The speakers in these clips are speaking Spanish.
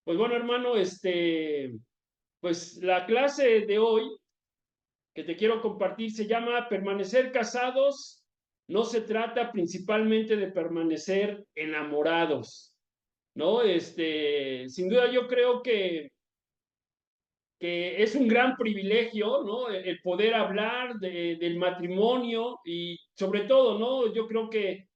Pues bueno, hermano, pues la clase de hoy que te quiero compartir se llama Permanecer casados. No se trata principalmente de permanecer enamorados, ¿no? Sin duda yo creo que es un gran privilegio, ¿no? El poder hablar del matrimonio y sobre todo, ¿no? Yo creo que,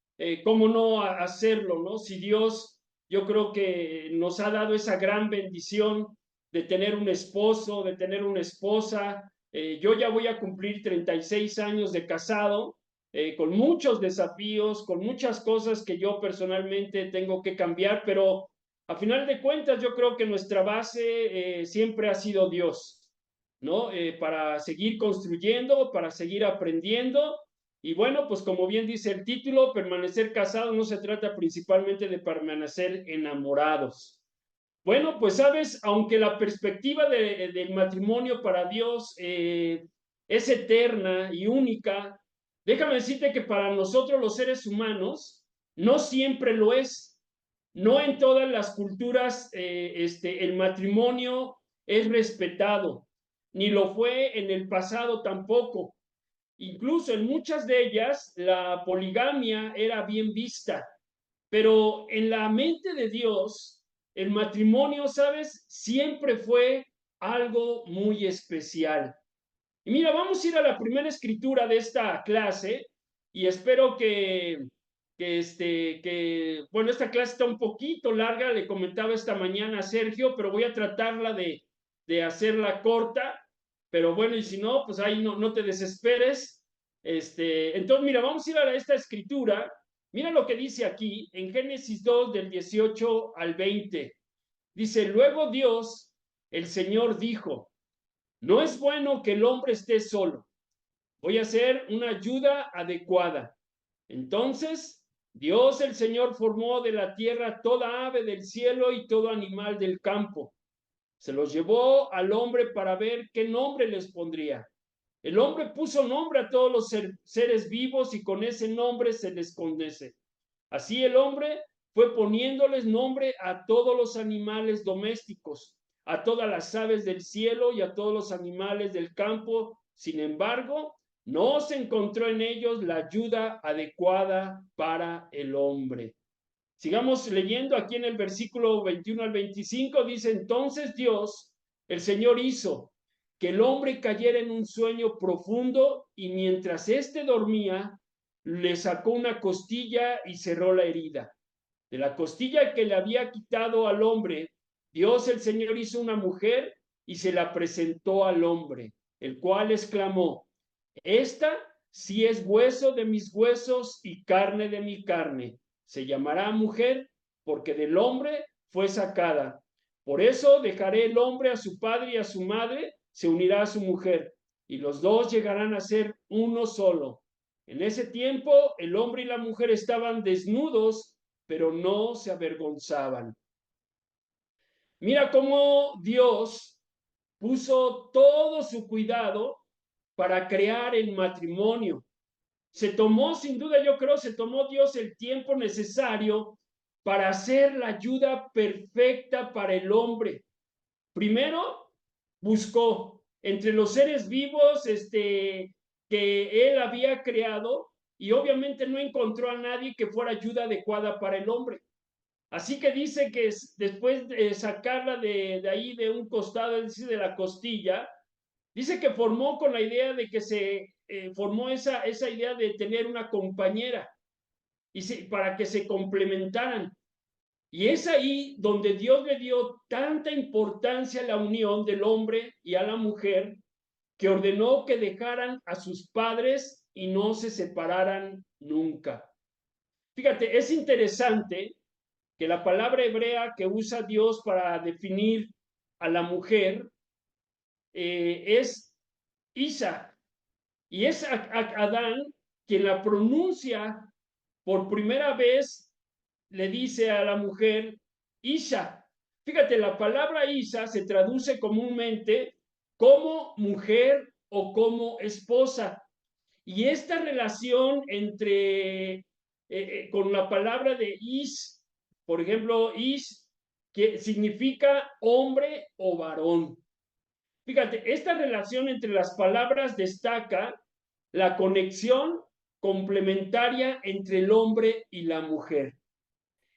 ¿cómo no hacerlo, ¿no? Si Dios, yo creo que nos ha dado esa gran bendición de tener un esposo, de tener una esposa. Yo ya voy a cumplir 36 años de casado, con muchos desafíos, con muchas cosas que yo personalmente tengo que cambiar, pero a final de cuentas, yo creo que nuestra base siempre ha sido Dios, ¿no? Para seguir construyendo, para seguir aprendiendo. Y bueno, pues como bien dice el título, permanecer casados no se trata principalmente de permanecer enamorados. Bueno, pues sabes, aunque la perspectiva del matrimonio para Dios es eterna y única, déjame decirte que para nosotros los seres humanos no siempre lo es. No en todas las culturas el matrimonio es respetado, ni lo fue en el pasado tampoco. Incluso en muchas de ellas la poligamia era bien vista, pero en la mente de Dios, el matrimonio, ¿sabes? Siempre fue algo muy especial. Y mira, vamos a ir a la primera escritura de esta clase y espero bueno, esta clase está un poquito larga, le comentaba esta mañana a Sergio, pero voy a tratarla de hacerla corta, pero bueno, y si no, pues ahí no te desesperes. Entonces, mira, vamos a ir a esta escritura. Mira lo que dice aquí en Génesis 2 del 18 al 20. Dice, luego Dios, el Señor dijo, no es bueno que el hombre esté solo. Voy a hacer una ayuda adecuada. Entonces, Dios el Señor formó de la tierra toda ave del cielo y todo animal del campo. Se los llevó al hombre para ver qué nombre les pondría. El hombre puso nombre a todos los seres vivos y con ese nombre se les conoce. Así el hombre fue poniéndoles nombre a todos los animales domésticos, a todas las aves del cielo y a todos los animales del campo. Sin embargo, no se encontró en ellos la ayuda adecuada para el hombre. Sigamos leyendo aquí en el versículo 21 al 25, dice, entonces Dios, el Señor hizo que el hombre cayera en un sueño profundo y mientras éste dormía, le sacó una costilla y cerró la herida. De la costilla que le había quitado al hombre, Dios el Señor hizo una mujer y se la presentó al hombre, el cual exclamó, esta sí es hueso de mis huesos y carne de mi carne. Se llamará mujer porque del hombre fue sacada. Por eso dejaré el hombre a su padre y a su madre, se unirá a su mujer, y los dos llegarán a ser uno solo. En ese tiempo el hombre y la mujer estaban desnudos, pero no se avergonzaban. Mira cómo Dios puso todo su cuidado para crear el matrimonio. Se tomó, sin duda, yo creo, se tomó Dios el tiempo necesario para hacer la ayuda perfecta para el hombre. Primero, buscó entre los seres vivos que él había creado y obviamente no encontró a nadie que fuera ayuda adecuada para el hombre. Así que dice que después de sacarla de ahí, de un costado, es decir, de la costilla, dice que formó con la idea de que se formó esa idea de tener una compañera para que se complementaran. Y es ahí donde Dios le dio tanta importancia a la unión del hombre y a la mujer que ordenó que dejaran a sus padres y no se separaran nunca. Fíjate, es interesante que la palabra hebrea que usa Dios para definir a la mujer es Isa, y es Adán quien la pronuncia por primera vez, le dice a la mujer Isha. Fíjate, la palabra Isha se traduce comúnmente como mujer o como esposa. Y esta relación con la palabra de Ish, por ejemplo, Ish, que significa hombre o varón. Fíjate, esta relación entre las palabras destaca la conexión complementaria entre el hombre y la mujer.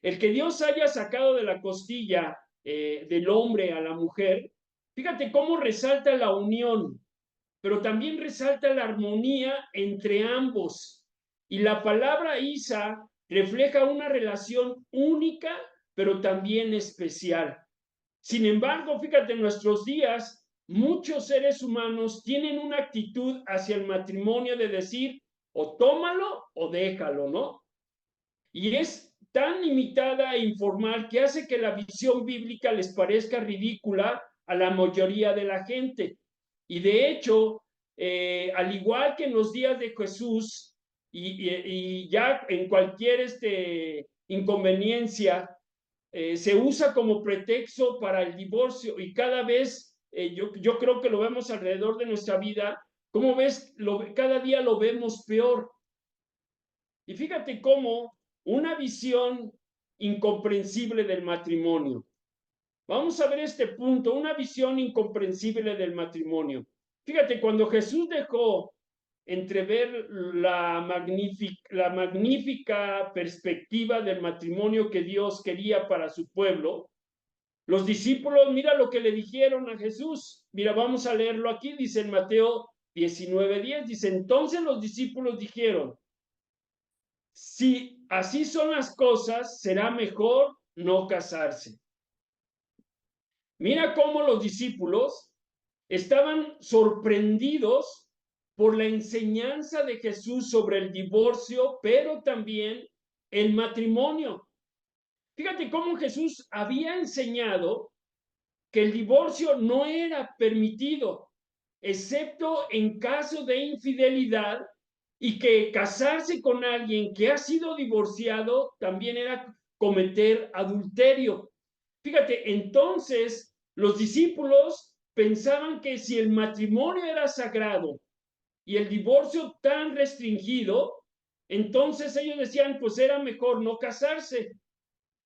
El que Dios haya sacado de la costilla del hombre a la mujer, fíjate cómo resalta la unión, pero también resalta la armonía entre ambos. Y la palabra Isa refleja una relación única, pero también especial. Sin embargo, fíjate, en nuestros días, muchos seres humanos tienen una actitud hacia el matrimonio de decir, o tómalo o déjalo, ¿no? Y es tan limitada e informal que hace que la visión bíblica les parezca ridícula a la mayoría de la gente. Y de hecho, al igual que en los días de Jesús, y ya en cualquier inconveniencia, se usa como pretexto para el divorcio y cada vez, yo creo que lo vemos alrededor de nuestra vida, ¿cómo ves? Cada día lo vemos peor. Y fíjate cómo una visión incomprensible del matrimonio. Vamos a ver este punto, una visión incomprensible del matrimonio. Fíjate, cuando Jesús dejó entrever la magnífica perspectiva del matrimonio que Dios quería para su pueblo, los discípulos, mira lo que le dijeron a Jesús. Mira, vamos a leerlo aquí, dice en Mateo 19:10, dice, entonces los discípulos dijeron, si así son las cosas, será mejor no casarse. Mira cómo los discípulos estaban sorprendidos por la enseñanza de Jesús sobre el divorcio, pero también el matrimonio. Fíjate cómo Jesús había enseñado que el divorcio no era permitido, excepto en caso de infidelidad, y que casarse con alguien que ha sido divorciado también era cometer adulterio. Fíjate, entonces los discípulos pensaban que si el matrimonio era sagrado y el divorcio tan restringido, entonces ellos decían, pues era mejor no casarse.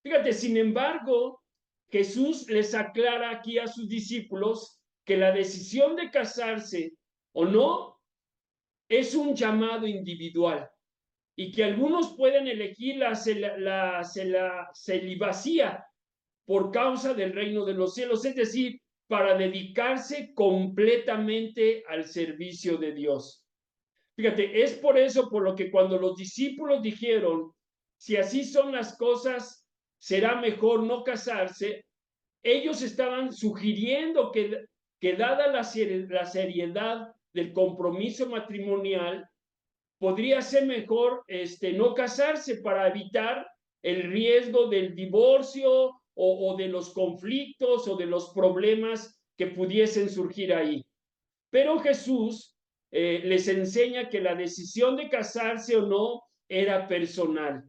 Fíjate, sin embargo, Jesús les aclara aquí a sus discípulos que la decisión de casarse o no es un llamado individual y que algunos pueden elegir la celibacía por causa del reino de los cielos, es decir, para dedicarse completamente al servicio de Dios. Fíjate, es por eso por lo que cuando los discípulos dijeron, si así son las cosas, será mejor no casarse, ellos estaban sugiriendo que dada la seriedad del compromiso matrimonial, podría ser mejor no casarse para evitar el riesgo del divorcio o de los conflictos o de los problemas que pudiesen surgir ahí. Pero Jesús les enseña que la decisión de casarse o no era personal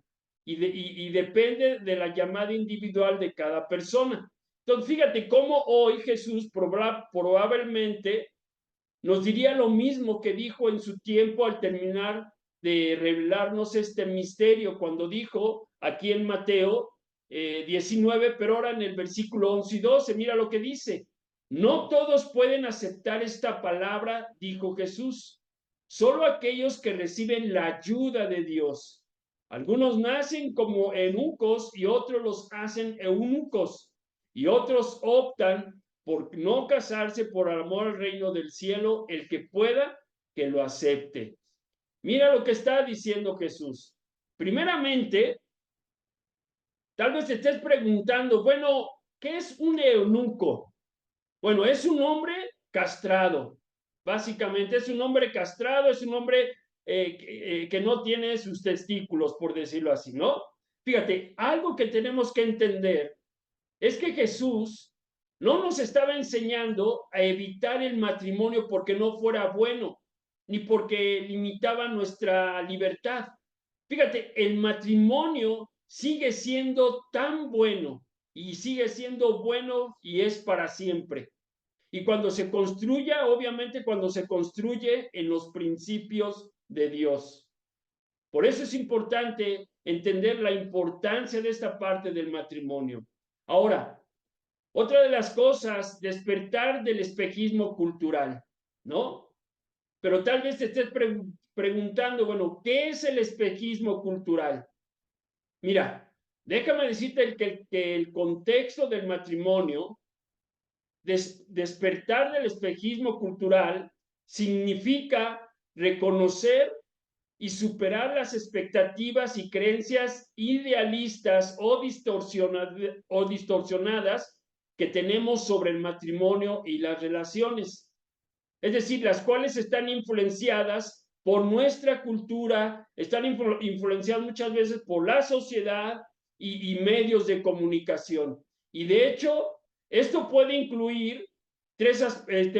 y depende de la llamada individual de cada persona. Entonces, fíjate cómo hoy Jesús probablemente nos diría lo mismo que dijo en su tiempo al terminar de revelarnos este misterio, cuando dijo aquí en Mateo 19, pero ahora en el versículo 11 y 12, mira lo que dice. No todos pueden aceptar esta palabra, dijo Jesús, solo aquellos que reciben la ayuda de Dios. Algunos nacen como eunucos y otros los hacen eunucos, y otros optan por no casarse por amor al reino del cielo. El que pueda, que lo acepte. Mira lo que está diciendo Jesús. Primeramente, tal vez te estés preguntando, bueno, ¿qué es un eunuco? Bueno, es un hombre castrado. Básicamente es un hombre castrado, es un hombre que no tiene sus testículos, por decirlo así, ¿no? Fíjate, algo que tenemos que entender es que Jesús no nos estaba enseñando a evitar el matrimonio porque no fuera bueno, ni porque limitaba nuestra libertad. Fíjate, el matrimonio sigue siendo tan bueno y sigue siendo bueno y es para siempre. Y cuando se construya, obviamente cuando se construye en los principios de Dios. Por eso es importante entender la importancia de esta parte del matrimonio. Ahora, Otra de las cosas, despertar del espejismo cultural, ¿no? Pero tal vez te estés preguntando, bueno, ¿qué es el espejismo cultural? Mira, déjame decirte que el contexto del matrimonio, despertar del espejismo cultural, significa reconocer y superar las expectativas y creencias idealistas o distorsionadas que tenemos sobre el matrimonio y las relaciones. Es decir, las cuales están influenciadas por nuestra cultura, están influenciadas muchas veces por la sociedad y medios de comunicación. Y de hecho, esto puede incluir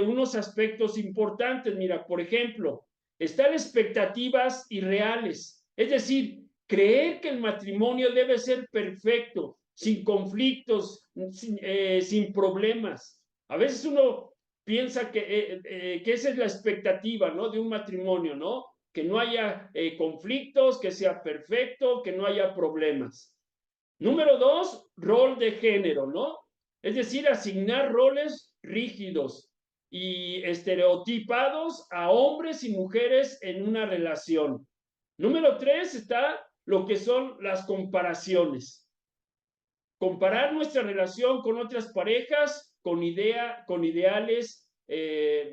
unos aspectos importantes. Mira, por ejemplo, están expectativas irreales, es decir, creer que el matrimonio debe ser perfecto, sin conflictos, sin problemas. A veces uno piensa que esa es la expectativa, ¿no? De un matrimonio, ¿no? Que no haya conflictos, que sea perfecto, que no haya problemas. Número dos, rol de género, ¿no? Es decir, asignar roles rígidos y estereotipados a hombres y mujeres en una relación. Número tres está lo que son las comparaciones. Comparar nuestra relación con otras parejas con ideales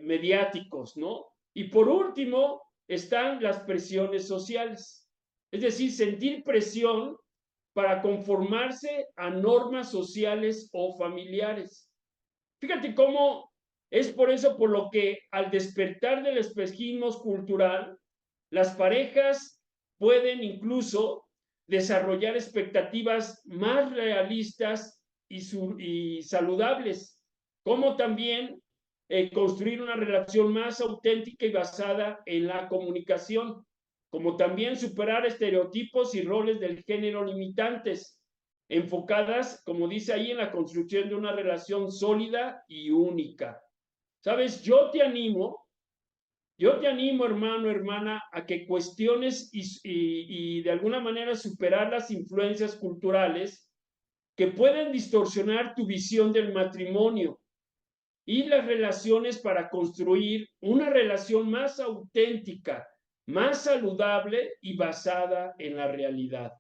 mediáticos, ¿no? Y por último están las presiones sociales. Es decir, sentir presión para conformarse a normas sociales o familiares. Fíjate cómo es por eso por lo que al despertar del espejismo cultural, las parejas pueden incluso desarrollar expectativas más realistas y saludables, como también construir una relación más auténtica y basada en la comunicación, como también superar estereotipos y roles del género limitantes, enfocadas, como dice ahí, en la construcción de una relación sólida y única. ¿Sabes? Yo te animo, hermano, hermana, a que cuestiones y de alguna manera superar las influencias culturales que pueden distorsionar tu visión del matrimonio y las relaciones para construir una relación más auténtica, más saludable y basada en la realidad.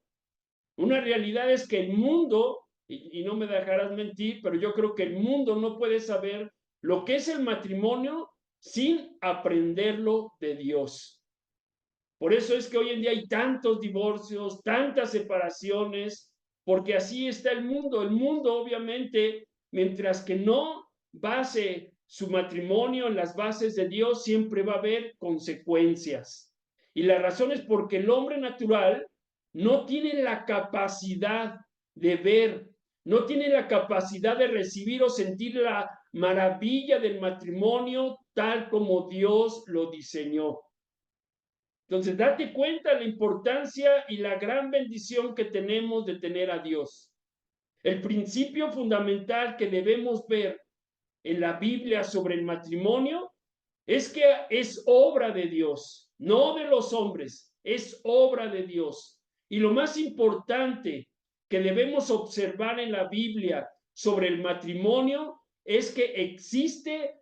Una realidad es que el mundo, y no me dejarás mentir, pero yo creo que el mundo no puede saber lo que es el matrimonio sin aprenderlo de Dios. Por eso es que hoy en día hay tantos divorcios, tantas separaciones, porque así está el mundo. El mundo, obviamente, mientras que no base su matrimonio en las bases de Dios, siempre va a haber consecuencias. Y la razón es porque el hombre natural no tiene la capacidad de ver, no tiene la capacidad de recibir o sentir la maravilla del matrimonio tal como Dios lo diseñó. Entonces, date cuenta la importancia y la gran bendición que tenemos de tener a Dios. El principio fundamental que debemos ver en la Biblia sobre el matrimonio es que es obra de Dios, no de los hombres, es obra de Dios. Y lo más importante que debemos observar en la Biblia sobre el matrimonio es que existe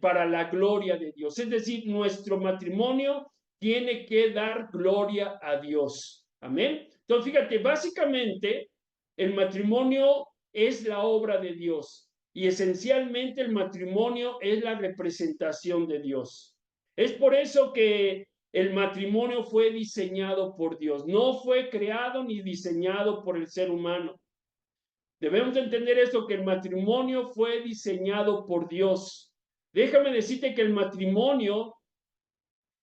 para la gloria de Dios. Es decir, nuestro matrimonio tiene que dar gloria a Dios. Amén. Entonces, fíjate, básicamente el matrimonio es la obra de Dios y esencialmente el matrimonio es la representación de Dios. Es por eso que el matrimonio fue diseñado por Dios, no fue creado ni diseñado por el ser humano. Debemos entender esto, que el matrimonio fue diseñado por Dios. Déjame decirte que el matrimonio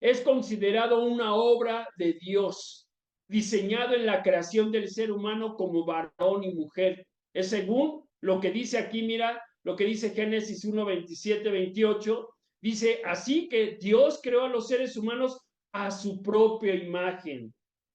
es considerado una obra de Dios, diseñado en la creación del ser humano como varón y mujer. Es según lo que dice aquí, mira, lo que dice Génesis 1, 27, 28. Dice, así que Dios creó a los seres humanos a su propia imagen.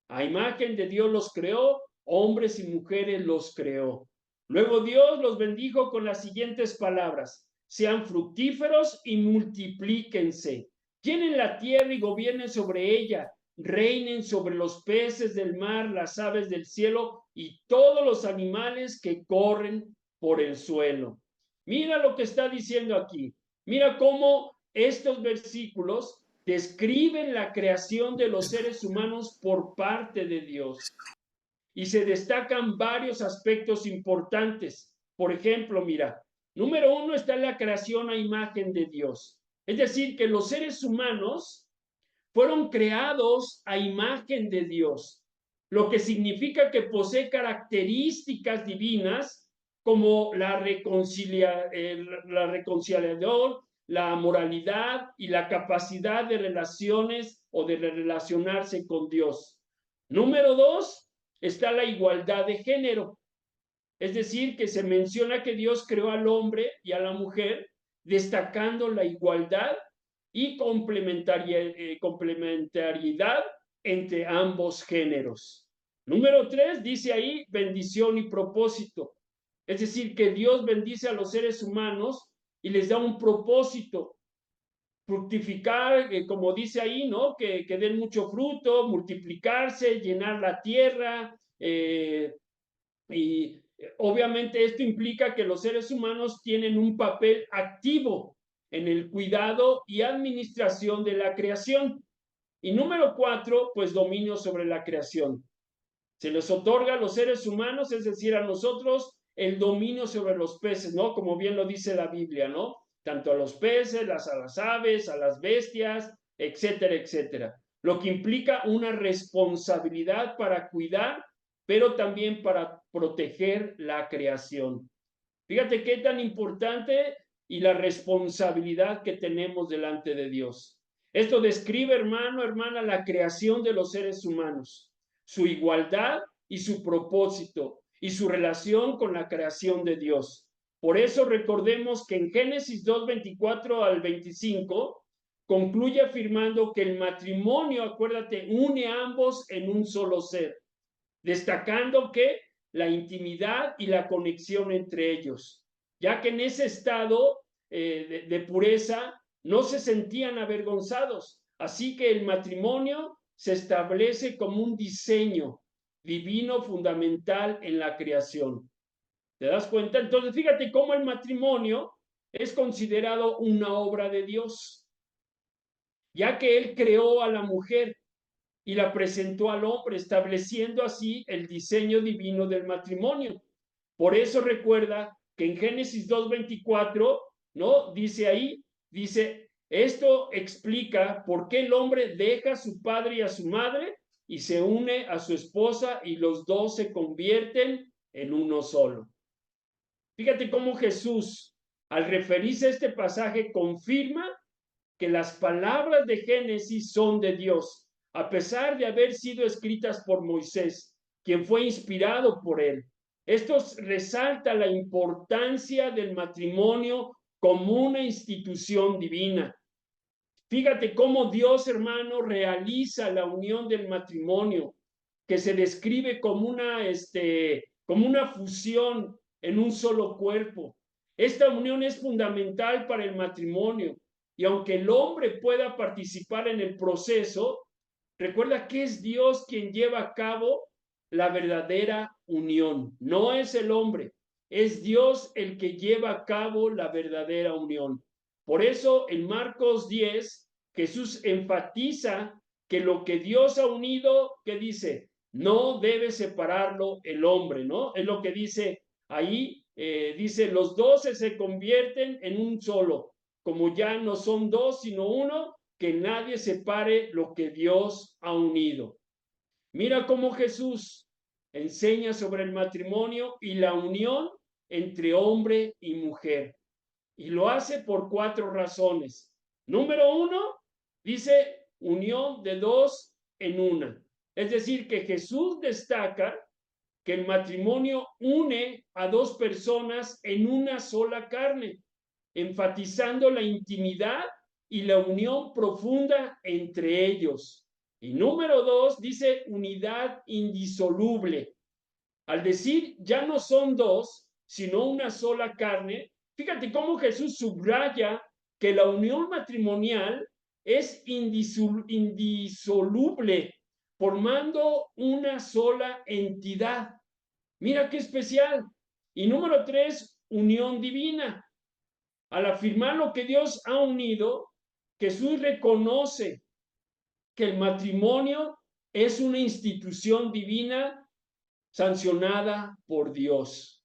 A imagen de Dios los creó, hombres y mujeres los creó. Luego Dios los bendijo con las siguientes palabras: sean fructíferos y multiplíquense, llenen la tierra y gobiernen sobre ella, reinen sobre los peces del mar, las aves del cielo y todos los animales que corren por el suelo. Mira lo que está diciendo aquí. Mira cómo estos versículos describen la creación de los seres humanos por parte de Dios. Y se destacan varios aspectos importantes. Por ejemplo, mira, número uno está la creación a imagen de Dios. Es decir, que los seres humanos fueron creados a imagen de Dios, lo que significa que posee características divinas como la reconciliación, la moralidad y la capacidad de relaciones o de relacionarse con Dios. Número dos, está la igualdad de género. Es decir, que se menciona que Dios creó al hombre y a la mujer, destacando la igualdad y complementariedad entre ambos géneros. Número tres, dice ahí bendición y propósito. Es decir, que Dios bendice a los seres humanos y les da un propósito. Fructificar, como dice ahí, ¿no? Que den mucho fruto, multiplicarse, llenar la tierra, y obviamente esto implica que los seres humanos tienen un papel activo en el cuidado y administración de la creación. Y número cuatro, pues dominio sobre la creación. Se les otorga a los seres humanos, es decir, a nosotros, el dominio sobre los peces, ¿no? Como bien lo dice la Biblia, ¿no? Tanto a los peces, a las aves, a las bestias, etcétera, etcétera. Lo que implica una responsabilidad para cuidar, pero también para proteger la creación. Fíjate qué tan importante y la responsabilidad que tenemos delante de Dios. Esto describe, hermano, hermana, la creación de los seres humanos, su igualdad y su propósito y su relación con la creación de Dios. Por eso recordemos que en Génesis 2:24 al 25 concluye afirmando que el matrimonio, acuérdate, une a ambos en un solo ser, destacando que la intimidad y la conexión entre ellos, ya que en ese estado de pureza no se sentían avergonzados. Así que el matrimonio se establece como un diseño divino fundamental en la creación. ¿Te das cuenta? Entonces, fíjate cómo el matrimonio es considerado una obra de Dios, ya que Él creó a la mujer y la presentó al hombre, estableciendo así el diseño divino del matrimonio. Por eso recuerda que en Génesis 2:24, ¿no? Dice ahí, dice, esto explica por qué el hombre deja a su padre y a su madre y se une a su esposa y los dos se convierten en uno solo. Fíjate cómo Jesús, al referirse a este pasaje, confirma que las palabras de Génesis son de Dios, a pesar de haber sido escritas por Moisés, quien fue inspirado por él. Esto resalta la importancia del matrimonio como una institución divina. Fíjate cómo Dios, hermano, realiza la unión del matrimonio, que se describe como una fusión en un solo cuerpo. Esta unión es fundamental para el matrimonio y aunque el hombre pueda participar en el proceso, recuerda que es Dios quien lleva a cabo la verdadera unión. No es el hombre, es Dios el que lleva a cabo la verdadera unión. Por eso en Marcos 10, Jesús enfatiza que lo que Dios ha unido, ¿qué dice? No debe separarlo el hombre, ¿no? Es lo que dice ahí, dice, los 12 se convierten en un solo, como ya no son dos, sino uno, que nadie separe lo que Dios ha unido. Mira cómo Jesús enseña sobre el matrimonio y la unión entre hombre y mujer. Y lo hace por cuatro razones. Número uno, dice unión de dos en una. Es decir, que Jesús destaca que el matrimonio une a dos personas en una sola carne, enfatizando la intimidad y la unión profunda entre ellos. Y número dos, dice unidad indisoluble. Al decir ya no son dos, sino una sola carne, fíjate cómo Jesús subraya que la unión matrimonial es indisoluble, formando una sola entidad. Mira qué especial. Y número tres, unión divina. Al afirmar lo que Dios ha unido, Jesús reconoce que el matrimonio es una institución divina sancionada por Dios.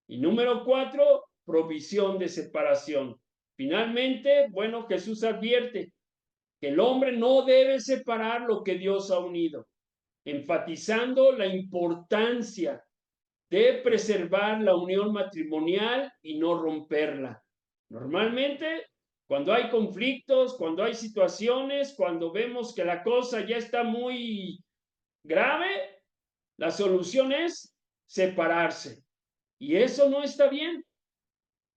Y número 4, provisión de separación. Finalmente, bueno, Jesús advierte que el hombre no debe separar lo que Dios ha unido, enfatizando la importancia de preservar la unión matrimonial y no romperla. Normalmente, cuando hay conflictos, cuando hay situaciones, cuando vemos que la cosa ya está muy grave, la solución es separarse. Y eso no está bien.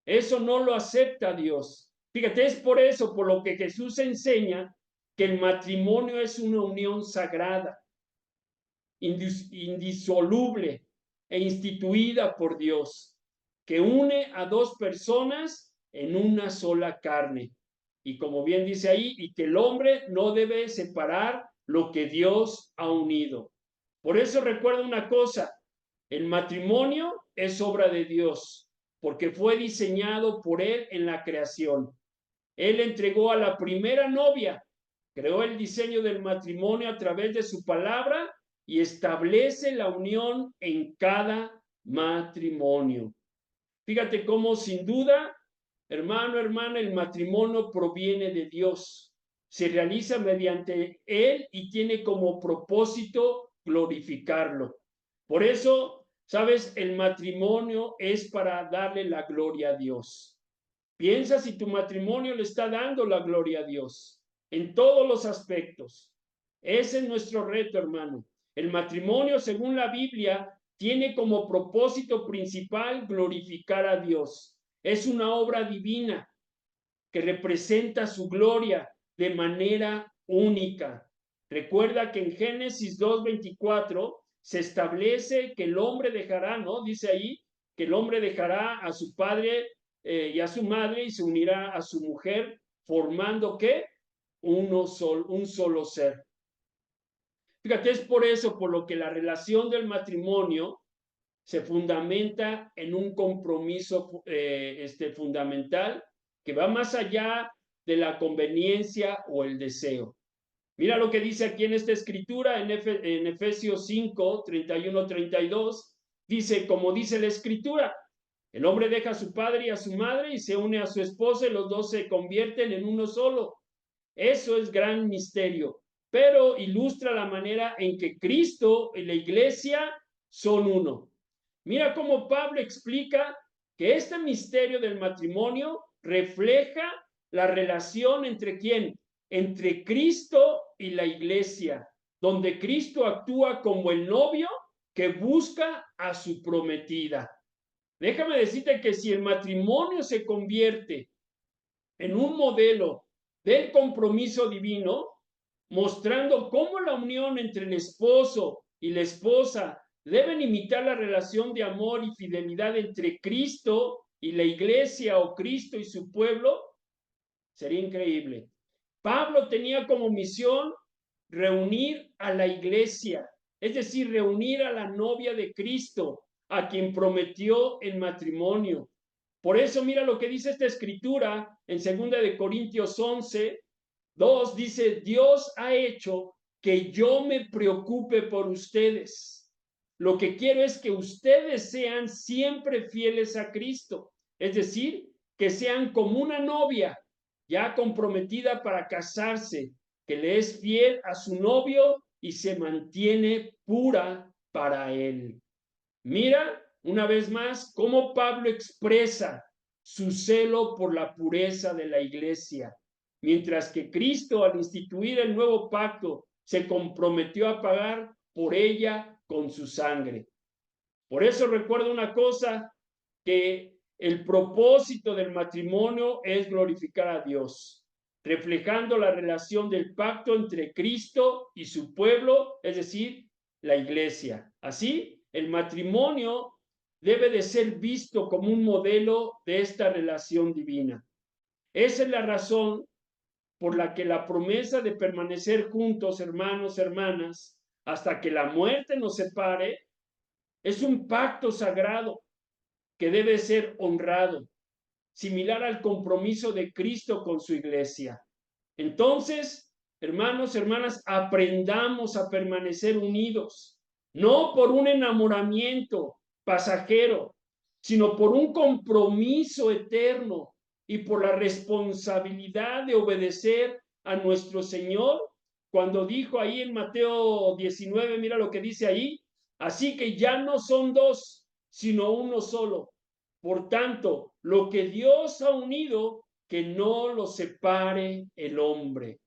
Eso no lo acepta Dios. Fíjate, es por eso, por lo que Jesús enseña que el matrimonio es una unión sagrada, indisoluble e instituida por Dios, que une a dos personas en una sola carne. Y como bien dice ahí, y que el hombre no debe separar lo que Dios ha unido. Por eso recuerda una cosa, el matrimonio es obra de Dios, porque fue diseñado por Él en la creación. Él entregó a la primera novia, creó el diseño del matrimonio a través de su palabra y establece la unión en cada matrimonio. Fíjate cómo sin duda, hermano, hermana, el matrimonio proviene de Dios. Se realiza mediante Él y tiene como propósito glorificarlo. Por eso, sabes, el matrimonio es para darle la gloria a Dios. Piensa si tu matrimonio le está dando la gloria a Dios en todos los aspectos. Ese es nuestro reto, hermano. El matrimonio, según la Biblia, tiene como propósito principal glorificar a Dios. Es una obra divina que representa su gloria de manera única. Recuerda que en Génesis 2:24 se establece que el hombre dejará, ¿no? Dice ahí que el hombre dejará a su padre y a su madre y se unirá a su mujer, formando ¿qué? Un solo ser. Fíjate, es por eso por lo que la relación del matrimonio se fundamenta en un compromiso fundamental que va más allá de la conveniencia o el deseo. Mira lo que dice aquí en esta escritura, en Efesios 5, 31, 32, dice, como dice la escritura, el hombre deja a su padre y a su madre y se une a su esposa y los dos se convierten en uno solo. Eso es gran misterio, pero ilustra la manera en que Cristo y la iglesia son uno. Mira cómo Pablo explica que este misterio del matrimonio refleja la relación entre quién, entre Cristo y la iglesia, donde Cristo actúa como el novio que busca a su prometida. Déjame decirte que si el matrimonio se convierte en un modelo del compromiso divino, mostrando cómo la unión entre el esposo y la esposa deben imitar la relación de amor y fidelidad entre Cristo y la iglesia o Cristo y su pueblo, sería increíble. Pablo tenía como misión reunir a la iglesia, es decir, reunir a la novia de Cristo, a quien prometió el matrimonio. Por eso mira lo que dice esta escritura en 2 de Corintios 11, 2, dice, Dios ha hecho que yo me preocupe por ustedes. Lo que quiero es que ustedes sean siempre fieles a Cristo, es decir, que sean como una novia ya comprometida para casarse, que le es fiel a su novio y se mantiene pura para él. Mira una vez más cómo Pablo expresa su celo por la pureza de la iglesia, mientras que Cristo al instituir el nuevo pacto se comprometió a pagar por ella con su sangre. Por eso recuerda una cosa, que el propósito del matrimonio es glorificar a Dios, reflejando la relación del pacto entre Cristo y su pueblo, es decir, la iglesia. Así, el matrimonio debe de ser visto como un modelo de esta relación divina. Esa es la razón por la que la promesa de permanecer juntos, hermanos, hermanas, hasta que la muerte nos separe, es un pacto sagrado que debe ser honrado, similar al compromiso de Cristo con su iglesia. Entonces, hermanos, hermanas, aprendamos a permanecer unidos, no por un enamoramiento pasajero, sino por un compromiso eterno y por la responsabilidad de obedecer a nuestro Señor, cuando dijo ahí en Mateo 19, mira lo que dice ahí, así que ya no son dos, sino uno solo. Por tanto, lo que Dios ha unido, que no lo separe el hombre.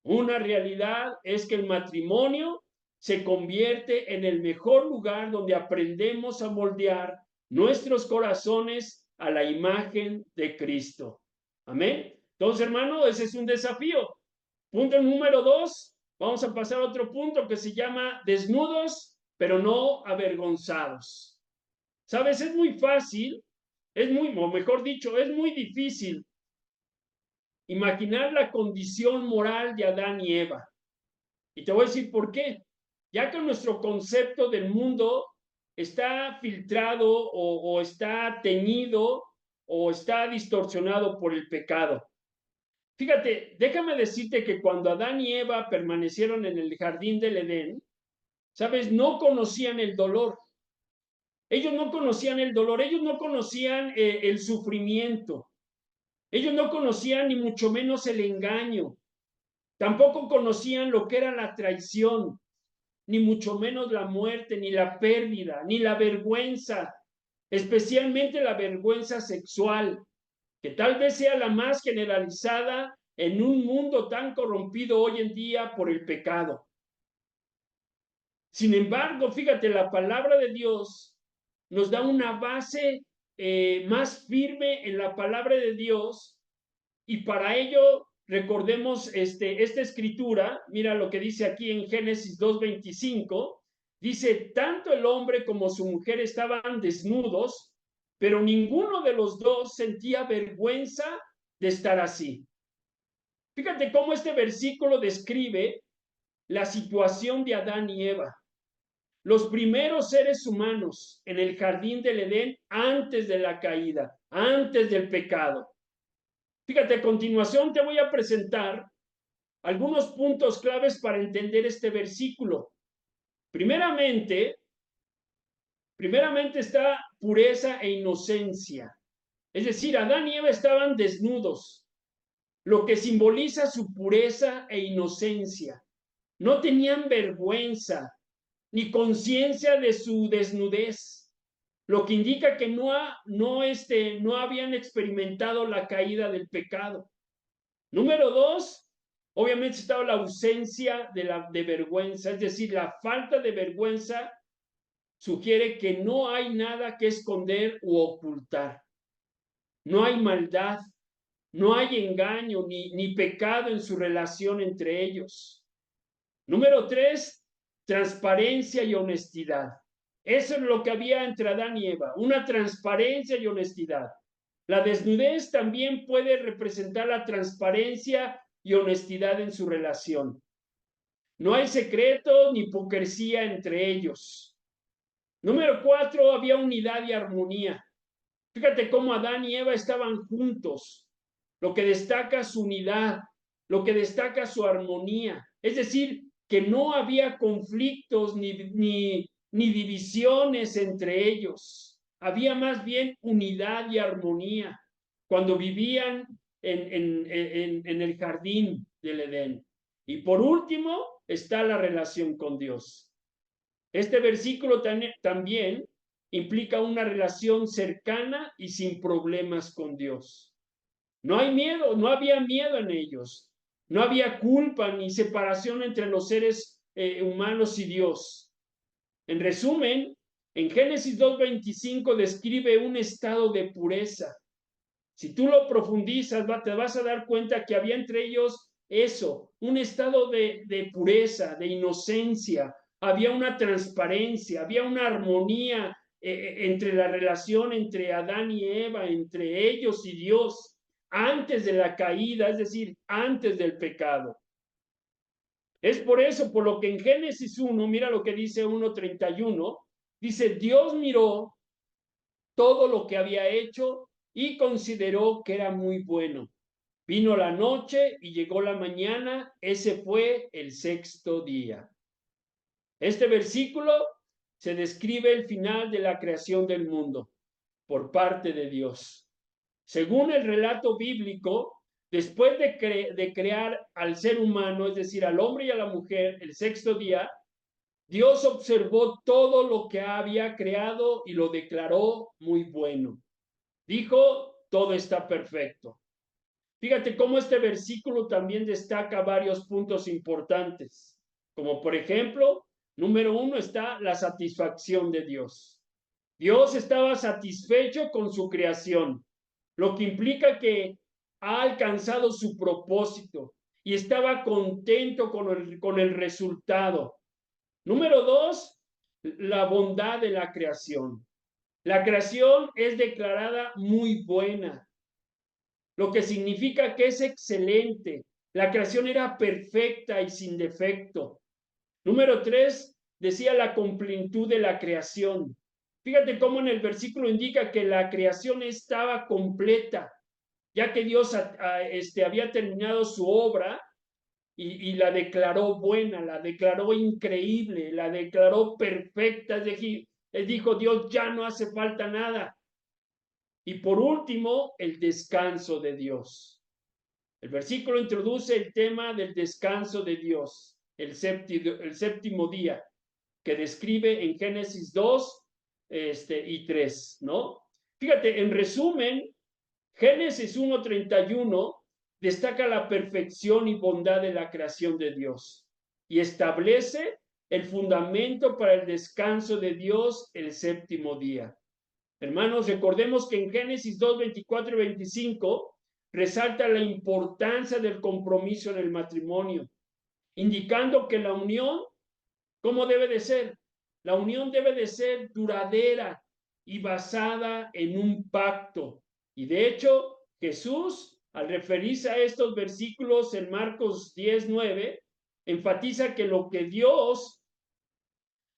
Una realidad es que el matrimonio se convierte en el mejor lugar donde aprendemos a moldear nuestros corazones a la imagen de Cristo. Amén. Entonces, hermano, ese es un desafío. Punto número 2, vamos a pasar a otro punto que se llama desnudos, pero no avergonzados. ¿Sabes? Es muy fácil, o mejor dicho, es muy difícil imaginar la condición moral de Adán y Eva. Y te voy a decir por qué. Ya que nuestro concepto del mundo está filtrado o está teñido o está distorsionado por el pecado. Fíjate, déjame decirte que cuando Adán y Eva permanecieron en el jardín del Edén, ¿sabes? No conocían el dolor. Ellos no conocían el dolor, ellos no conocían el sufrimiento. Ellos no conocían ni mucho menos el engaño. Tampoco conocían lo que era la traición, ni mucho menos la muerte, ni la pérdida, ni la vergüenza, especialmente la vergüenza sexual, que tal vez sea la más generalizada en un mundo tan corrompido hoy en día por el pecado. Sin embargo, fíjate, la palabra de Dios nos da una base más firme en la palabra de Dios, y para ello recordemos esta escritura. Mira lo que dice aquí en Génesis 2:25, dice, tanto el hombre como su mujer estaban desnudos, pero ninguno de los dos sentía vergüenza de estar así. Fíjate cómo este versículo describe la situación de Adán y Eva, los primeros seres humanos en el jardín del Edén antes de la caída, antes del pecado. Fíjate, a continuación te voy a presentar algunos puntos claves para entender este versículo. Primeramente está pureza e inocencia. Es decir, Adán y Eva estaban desnudos, lo que simboliza su pureza e inocencia. No tenían vergüenza ni conciencia de su desnudez, lo que indica que no habían experimentado la caída del pecado. Número 2, obviamente estaba la ausencia de vergüenza, es decir, la falta de vergüenza sugiere que no hay nada que esconder u ocultar. No hay maldad, no hay engaño ni pecado en su relación entre ellos. Número 3, transparencia y honestidad. Eso es lo que había entre Adán y Eva, una transparencia y honestidad. La desnudez también puede representar la transparencia y honestidad en su relación. No hay secreto ni hipocresía entre ellos. Número 4, había unidad y armonía. Fíjate cómo Adán y Eva estaban juntos, lo que destaca su unidad, lo que destaca su armonía. Es decir, que no había conflictos ni divisiones entre ellos. Había más bien unidad y armonía cuando vivían en el jardín del Edén. Y por último está la relación con Dios. Este versículo también implica una relación cercana y sin problemas con Dios. No hay miedo, no había miedo en ellos. No había culpa ni separación entre los seres humanos y Dios. En resumen, en Génesis 2:25 describe un estado de pureza. Si tú lo profundizas, te vas a dar cuenta que había entre ellos eso, un estado de pureza, de inocencia. Había una transparencia, había una armonía entre la relación entre Adán y Eva, entre ellos y Dios, antes de la caída, es decir, antes del pecado. Es por eso, por lo que en Génesis 1, mira lo que dice 1:31, dice, Dios miró todo lo que había hecho y consideró que era muy bueno. Vino la noche y llegó la mañana, ese fue el sexto día. Este versículo se describe el final de la creación del mundo por parte de Dios. Según el relato bíblico, después de crear al ser humano, es decir, al hombre y a la mujer, el sexto día, Dios observó todo lo que había creado y lo declaró muy bueno. Dijo, todo está perfecto. Fíjate cómo este versículo también destaca varios puntos importantes, como por ejemplo, número 1 está la satisfacción de Dios. Dios estaba satisfecho con su creación, lo que implica que ha alcanzado su propósito y estaba contento con el resultado. Número 2, la bondad de la creación. La creación es declarada muy buena, lo que significa que es excelente. La creación era perfecta y sin defecto. Número 3, decía la completud de la creación. Fíjate cómo en el versículo indica que la creación estaba completa, ya que Dios había terminado su obra y la declaró buena, la declaró increíble, la declaró perfecta. Es decir, dijo Dios, ya no hace falta nada. Y por último, el descanso de Dios. El versículo introduce el tema del descanso de Dios, el séptimo día, que describe en Génesis 2 y 3, ¿no? Fíjate, en resumen, Génesis 1:31 destaca la perfección y bondad de la creación de Dios y establece el fundamento para el descanso de Dios el séptimo día. Hermanos, recordemos que en Génesis 2, 24 y 25 resalta la importancia del compromiso en el matrimonio, indicando que la unión, ¿cómo debe de ser? La unión debe de ser duradera y basada en un pacto. Y de hecho, Jesús, al referirse a estos versículos en Marcos 10:9, enfatiza que lo que Dios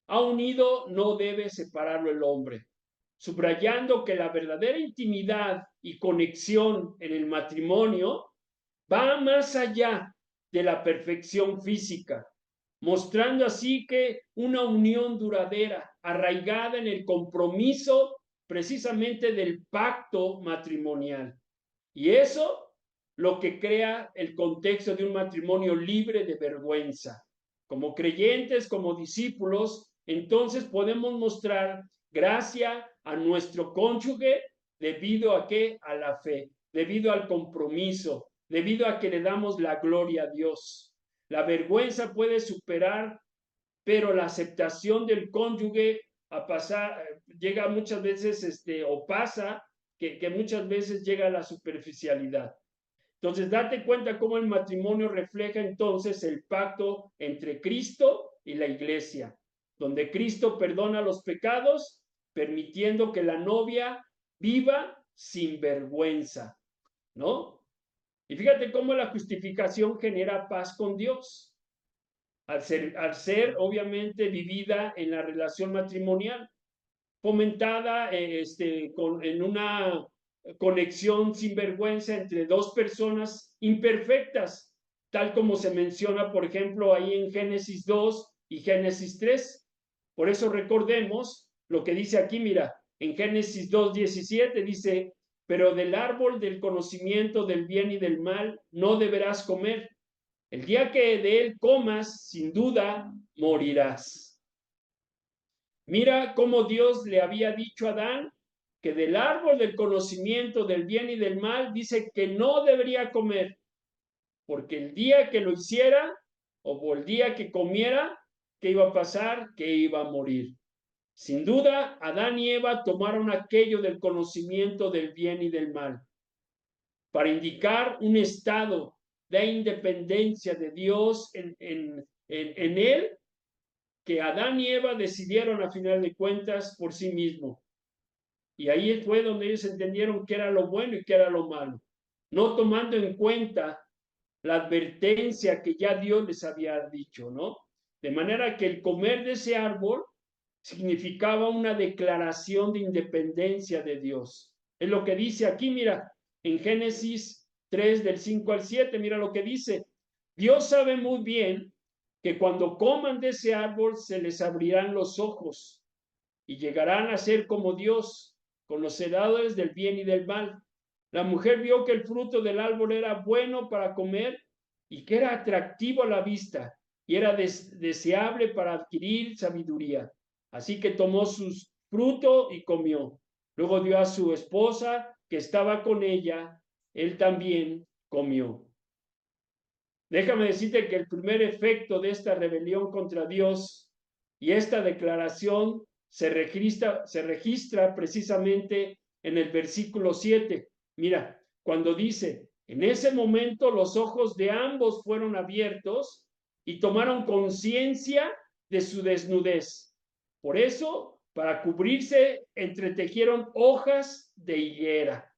ha unido no debe separarlo el hombre, subrayando que la verdadera intimidad y conexión en el matrimonio va más allá de la perfección física, mostrando así que una unión duradera, arraigada en el compromiso precisamente del pacto matrimonial. Y eso lo que crea el contexto de un matrimonio libre de vergüenza. Como creyentes, como discípulos, entonces podemos mostrar gracia a nuestro cónyuge debido a qué? A la fe, debido al compromiso, debido a que le damos la gloria a Dios. La vergüenza puede superar, pero la aceptación del cónyuge a pasar, llega muchas veces, o pasa, que muchas veces llega a la superficialidad. Entonces, date cuenta cómo el matrimonio refleja entonces el pacto entre Cristo y la iglesia, donde Cristo perdona los pecados, permitiendo que la novia viva sin vergüenza, ¿no? Y fíjate cómo la justificación genera paz con Dios, al ser obviamente vivida en la relación matrimonial, fomentada en una conexión sin vergüenza entre dos personas imperfectas, tal como se menciona, por ejemplo, ahí en Génesis 2 y Génesis 3. Por eso recordemos lo que dice aquí, mira, en Génesis 2:17 dice, pero del árbol del conocimiento del bien y del mal no deberás comer. El día que de él comas, sin duda, morirás. Mira cómo Dios le había dicho a Adán que del árbol del conocimiento del bien y del mal dice que no debería comer, porque el día que lo hiciera o el día que comiera, ¿qué iba a pasar? Que iba a morir. Sin duda, Adán y Eva tomaron aquello del conocimiento del bien y del mal para indicar un estado de independencia de Dios en él, que Adán y Eva decidieron a final de cuentas por sí mismos. Y ahí fue donde ellos entendieron qué era lo bueno y qué era lo malo, no tomando en cuenta la advertencia que ya Dios les había dicho, ¿no? De manera que el comer de ese árbol significaba una declaración de independencia de Dios. Es lo que dice aquí, mira, en Génesis 3 del 5 al 7, mira lo que dice. Dios sabe muy bien que cuando coman de ese árbol se les abrirán los ojos y llegarán a ser como Dios, conocedores del bien y del mal. La mujer vio que el fruto del árbol era bueno para comer y que era atractivo a la vista y era deseable para adquirir sabiduría. Así que tomó su fruto y comió. Luego dio a su esposa que estaba con ella, él también comió. Déjame decirte que el primer efecto de esta rebelión contra Dios y esta declaración se registra precisamente en el versículo 7. Mira, cuando dice, en ese momento los ojos de ambos fueron abiertos y tomaron conciencia de su desnudez. Por eso, para cubrirse, entretejieron hojas de higuera.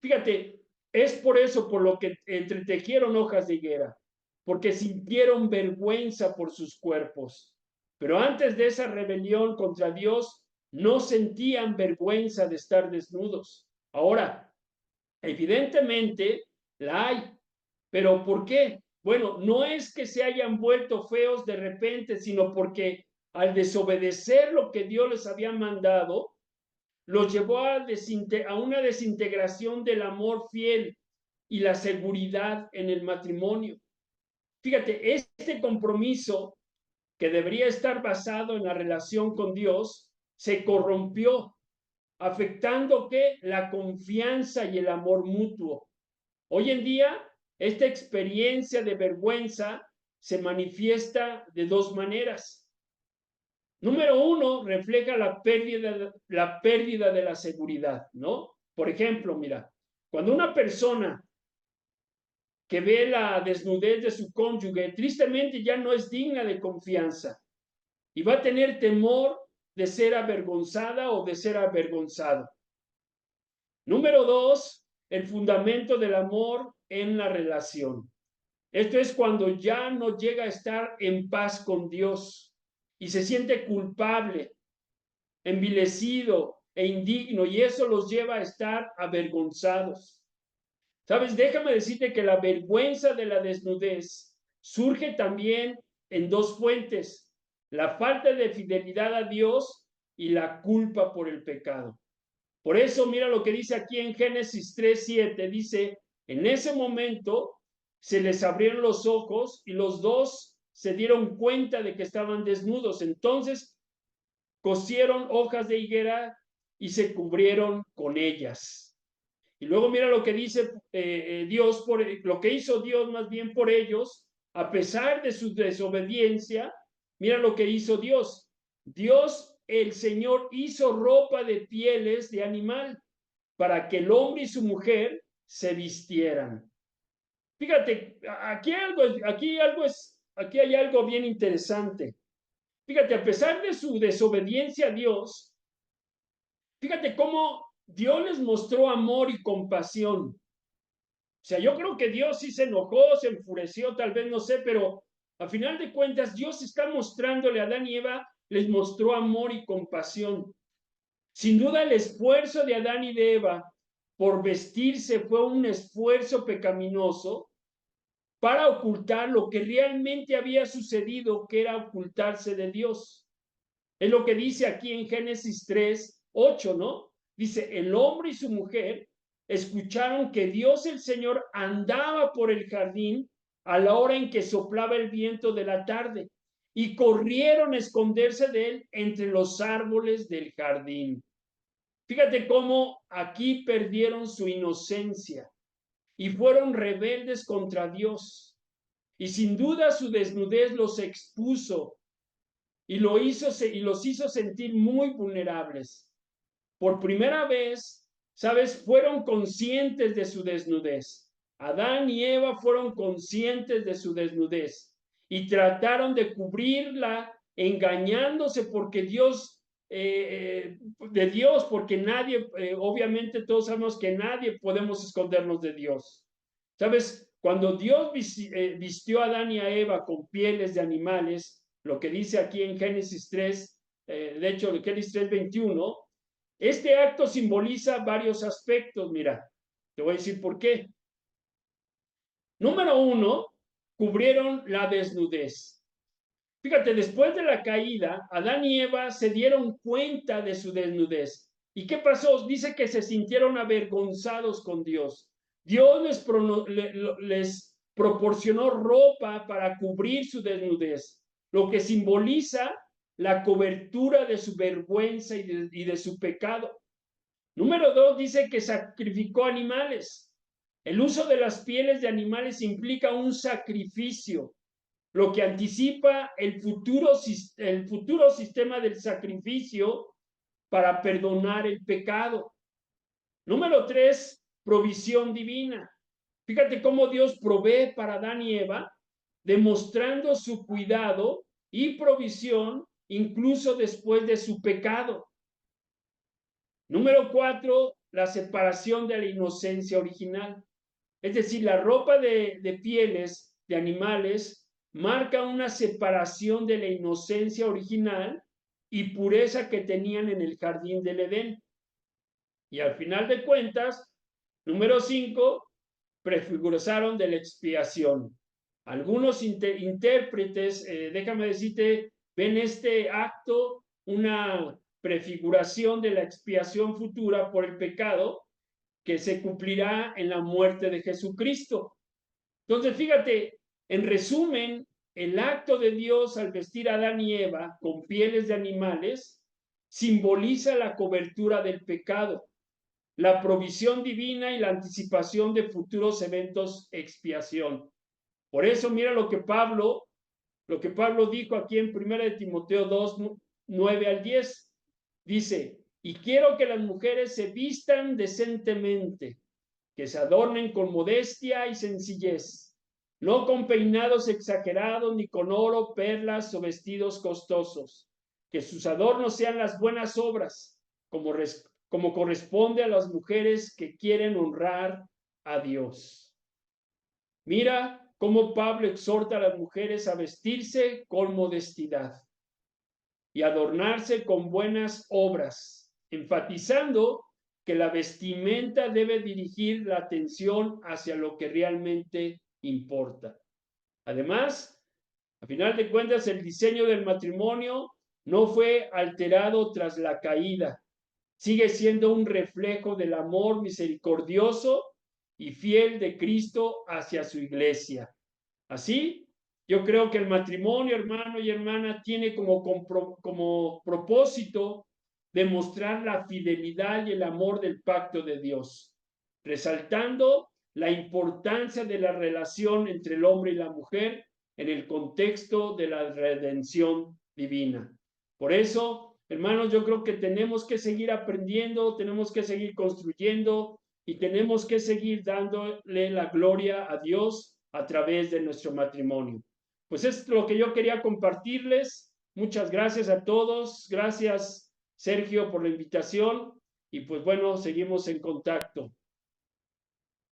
Fíjate, es por eso por lo que entretejieron hojas de higuera, porque sintieron vergüenza por sus cuerpos. Pero antes de esa rebelión contra Dios, no sentían vergüenza de estar desnudos. Ahora, evidentemente la hay. ¿Pero por qué? Bueno, no es que se hayan vuelto feos de repente, sino porque al desobedecer lo que Dios les había mandado, los llevó a una desintegración del amor fiel y la seguridad en el matrimonio. Fíjate, este compromiso que debería estar basado en la relación con Dios se corrompió, afectando que la confianza y el amor mutuo. Hoy en día, esta experiencia de vergüenza se manifiesta de dos maneras. Número uno, refleja la pérdida de la seguridad, ¿no? Por ejemplo, mira, cuando una persona que ve la desnudez de su cónyuge, tristemente ya no es digna de confianza y va a tener temor de ser avergonzada o de ser avergonzado. Número dos, el fundamento del amor en la relación. Esto es cuando ya no llega a estar en paz con Dios y se siente culpable, envilecido e indigno, y eso los lleva a estar avergonzados. ¿Sabes? Déjame decirte que la vergüenza de la desnudez surge también en dos fuentes: la falta de fidelidad a Dios y la culpa por el pecado. Por eso, mira lo que dice aquí en Génesis 3:7, dice, en ese momento se les abrieron los ojos y los dos se dieron cuenta de que estaban desnudos. Entonces cosieron hojas de higuera y se cubrieron con ellas. Y luego mira lo que dice Dios, lo que hizo Dios más bien por ellos, a pesar de su desobediencia. Mira lo que hizo Dios. Dios, el Señor, hizo ropa de pieles de animal para que el hombre y su mujer se vistieran. Fíjate, aquí hay algo bien interesante. Fíjate, a pesar de su desobediencia a Dios, fíjate cómo Dios les mostró amor y compasión. O sea, yo creo que Dios sí se enojó, se enfureció, tal vez no sé, pero a final de cuentas Dios está mostrándole a Adán y Eva, les mostró amor y compasión. Sin duda el esfuerzo de Adán y de Eva por vestirse fue un esfuerzo pecaminoso para ocultar lo que realmente había sucedido, que era ocultarse de Dios. Es lo que dice aquí en Génesis 3:8, ¿no? Dice, el hombre y su mujer escucharon que Dios el Señor andaba por el jardín a la hora en que soplaba el viento de la tarde y corrieron a esconderse de él entre los árboles del jardín. Fíjate cómo aquí perdieron su inocencia y fueron rebeldes contra Dios. Y sin duda su desnudez los expuso y los hizo sentir muy vulnerables. Por primera vez, ¿sabes? Fueron conscientes de su desnudez. Adán y Eva fueron conscientes de su desnudez y trataron de cubrirla engañándose porque de Dios, porque nadie, obviamente todos sabemos que nadie podemos escondernos de Dios. ¿Sabes? Cuando Dios vistió a Adán y a Eva con pieles de animales, lo que dice aquí en Génesis 3, de hecho, Génesis 3:21, este acto simboliza varios aspectos. Mira, te voy a decir por qué. Número uno, cubrieron la desnudez. Fíjate, después de la caída, Adán y Eva se dieron cuenta de su desnudez. ¿Y qué pasó? Dice que se sintieron avergonzados con Dios. Dios les proporcionó ropa para cubrir su desnudez, lo que simboliza la cobertura de su vergüenza y de su pecado. Número dos, dice que sacrificó animales. El uso de las pieles de animales implica un sacrificio, lo que anticipa el futuro sistema del sacrificio para perdonar el pecado. Número tres, provisión divina. Fíjate cómo Dios provee para Adán y Eva, demostrando su cuidado y provisión incluso después de su pecado. Número cuatro, la separación de la inocencia original. Es decir, la ropa de pieles de animales marca una separación de la inocencia original y pureza que tenían en el jardín del Edén. Y al final de cuentas, número 5, prefiguraron de la expiación. Algunos intérpretes, déjame decirte, ven este acto una prefiguración de la expiación futura por el pecado que se cumplirá en la muerte de Jesucristo. Entonces, fíjate, en resumen, el acto de Dios al vestir a Adán y Eva con pieles de animales simboliza la cobertura del pecado, la provisión divina y la anticipación de futuros eventos expiación. Por eso, mira lo que Pablo dijo aquí en 1 Timoteo 2, 9 al 10. Dice, y quiero que las mujeres se vistan decentemente, que se adornen con modestia y sencillez, no con peinados exagerados, ni con oro, perlas o vestidos costosos, que sus adornos sean las buenas obras, como corresponde a las mujeres que quieren honrar a Dios. Mira cómo Pablo exhorta a las mujeres a vestirse con modestidad y adornarse con buenas obras, enfatizando que la vestimenta debe dirigir la atención hacia lo que realmente importa. Además, a final de cuentas, el diseño del matrimonio no fue alterado tras la caída. Sigue siendo un reflejo del amor misericordioso y fiel de Cristo hacia su iglesia. Así, yo creo que el matrimonio, hermano y hermana, tiene como propósito demostrar la fidelidad y el amor del pacto de Dios, resaltando la importancia de la relación entre el hombre y la mujer en el contexto de la redención divina. Por eso, hermanos, yo creo que tenemos que seguir aprendiendo, tenemos que seguir construyendo y tenemos que seguir dándole la gloria a Dios a través de nuestro matrimonio. Pues es lo que yo quería compartirles. Muchas gracias a todos. Gracias, Sergio, por la invitación. Y pues bueno, seguimos en contacto.